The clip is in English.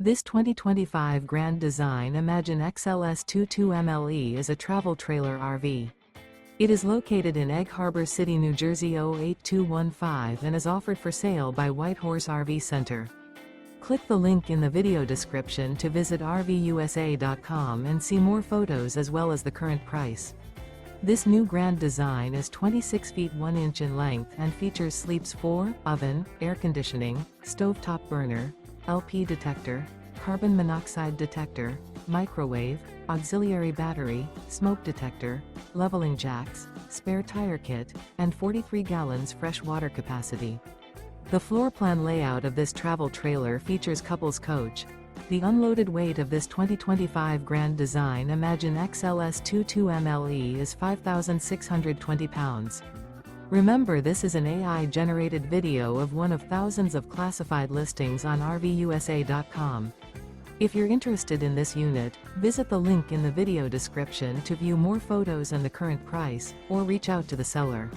This 2025 Grand Design Imagine XLS 22MLE is a travel trailer RV. It is located in Egg Harbor City, New Jersey 08215 and is offered for sale by White Horse RV Center. Click the link in the video description to visit RVUSA.com and see more photos as well as the current price. This new Grand Design is 26 feet 1 inch in length and features sleeps 4, oven, air conditioning, stovetop burner, LP detector, carbon monoxide detector, microwave, auxiliary battery, smoke detector, leveling jacks, spare tire kit, and 43 gallons fresh water capacity. The floor plan layout of this travel trailer features Couples Coach. The unloaded weight of this 2025 Grand Design Imagine XLS 22MLE is 5,620 pounds. Remember, this is an AI-generated video of one of thousands of classified listings on RVUSA.com. If you're interested in this unit, visit the link in the video description to view more photos and the current price, or reach out to the seller.